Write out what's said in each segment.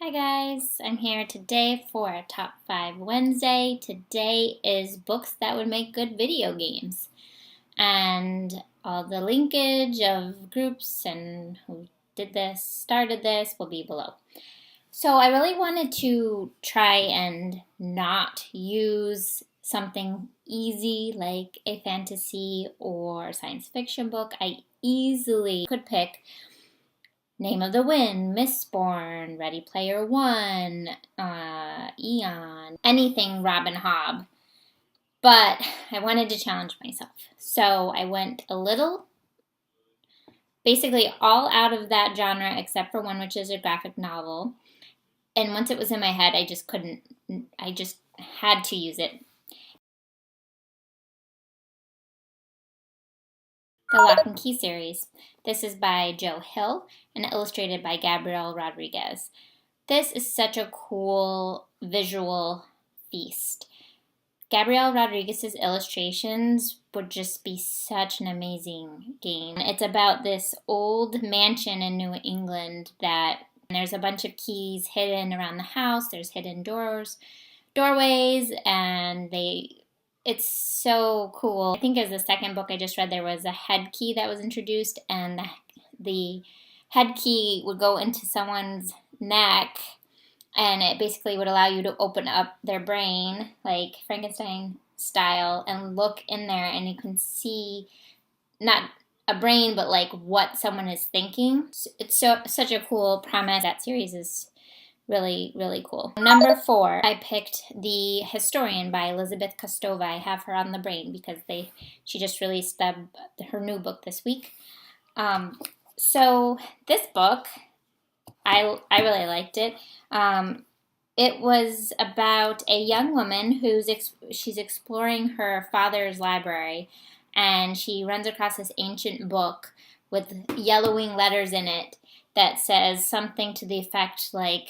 Hi guys, I'm here today for a Top 5 Wednesday. Today is books that would make good video games. And all the linkage of groups and who started this will be below. So I really wanted to try and not use something easy like a fantasy or science fiction book. I easily could pick Name of the Wind, Mistborn, Ready Player One, Eon, anything Robin Hobb. But I wanted to challenge myself. So I went a little, basically all out of that genre except for one, which is a graphic novel. And once it was in my head, I just had to use it. The Locke and Key series. This is by Joe Hill and illustrated by Gabriel Rodriguez. This is such a cool visual feast. Gabriel Rodriguez's illustrations would just be such an amazing game. It's about this old mansion in New England that there's a bunch of keys hidden around the house. There's hidden doorways, and it's so cool. I think as the second book I just read, there was a head key that was introduced, and the head key would go into someone's neck, and it basically would allow you to open up their brain, like Frankenstein style, and look in there, and you can see not a brain, but like what someone is thinking. It's such a cool premise. That series is really, really cool. Number 4, I picked The Historian by Elizabeth Kostova. I have her on the brain because she just released her new book this week. So this book, I really liked it. It was about a young woman she's exploring her father's library, and she runs across this ancient book with yellowing letters in it that says something to the effect like,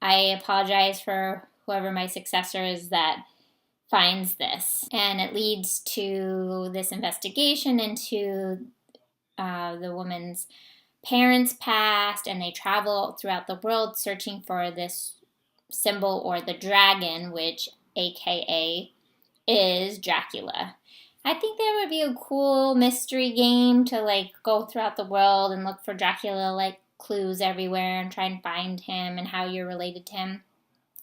I apologize for whoever my successor is that finds this. And it leads to this investigation into the woman's parents' past, and they travel throughout the world searching for this symbol, or the dragon, which AKA is Dracula. I think that would be a cool mystery game to go throughout the world and look for Dracula clues everywhere and try and find him and how you're related to him.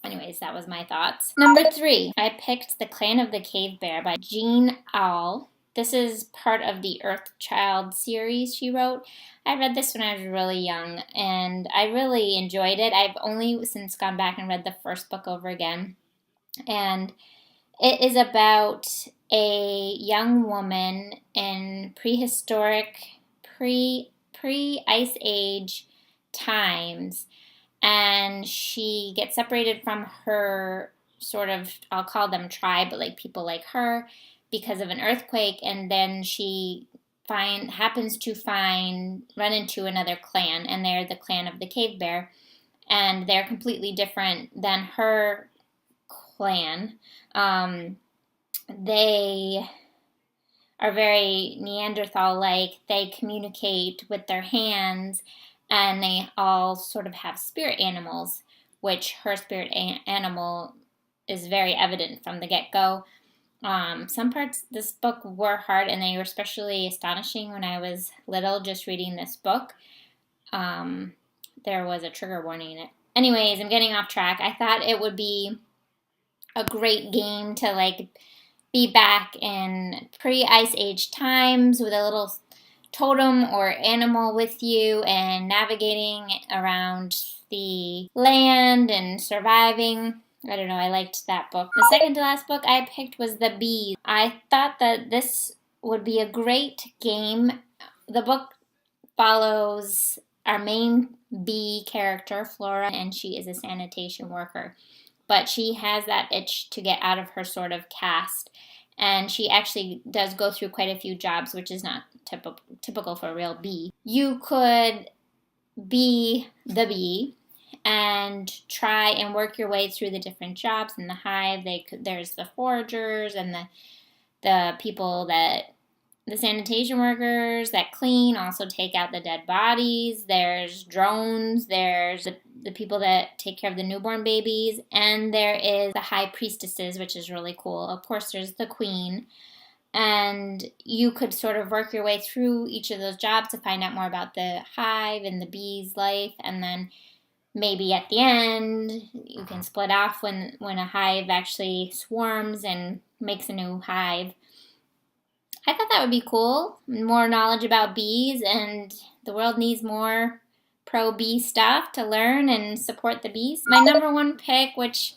Anyways, that was my thoughts. Number 3, I picked The Clan of the Cave Bear by Jean Auel. This is part of the Earthchild series she wrote. I read this when I was really young, and I really enjoyed it. I've only since gone back and read the first book over again. And it is about a young woman in prehistoric, pre-Ice Age times, and she gets separated from her sort of, I'll call them tribe, but people like her, because of an earthquake, and then she happens to run into another clan, and they're the Clan of the Cave Bear, and they're completely different than her clan. They are very Neanderthal-like. They communicate with their hands, and they all sort of have spirit animals, which her spirit animal is very evident from the get-go. Some parts of this book were hard, and they were especially astonishing when I was little, just reading this book. There was a trigger warning in it. Anyways, I'm getting off track. I thought it would be a great game to be back in pre-Ice Age times with a little totem or animal with you and navigating around the land and surviving. I don't know, I liked that book. The second to last book I picked was The Bees. I thought that this would be a great game. The book follows our main bee character, Flora, and she is a sanitation worker. But she has that itch to get out of her sort of caste. And she actually does go through quite a few jobs, which is not typical for a real bee. You could be the bee and try and work your way through the different jobs in the hive. There's the foragers and the people the sanitation workers that clean, also take out the dead bodies. There's drones. There's the people that take care of the newborn babies, and there is the high priestesses, which is really cool. Of course, there's the queen, and you could sort of work your way through each of those jobs to find out more about the hive and the bees' life, and then maybe at the end you can split off when a hive actually swarms and makes a new hive. I thought that would be cool. More knowledge about bees, and the world needs more pro-bee stuff to learn and support the bees. My number one pick, which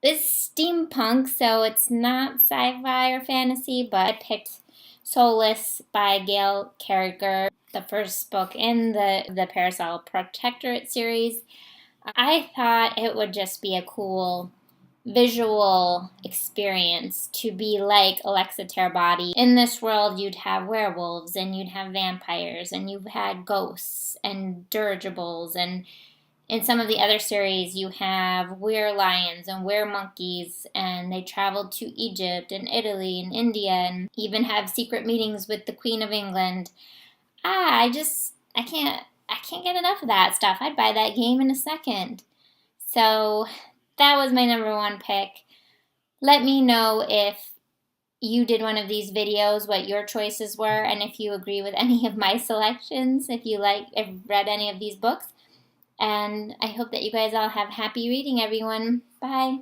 is steampunk, so it's not sci-fi or fantasy, but I picked Soulless by Gail Carriger, the first book in the Parasol Protectorate series. I thought it would just be a cool visual experience to be like Alexa Terabody. In this world, you'd have werewolves, and you'd have vampires, and you've had ghosts and dirigibles, and in some of the other series, you have were-lions and were-monkeys, and they traveled to Egypt and Italy and India, and even have secret meetings with the Queen of England. I can't get enough of that stuff. I'd buy that game in a second. So that was my number one pick. Let me know if you did one of these videos, what your choices were, and if you agree with any of my selections, if read any of these books. And I hope that you guys all have happy reading, everyone. Bye.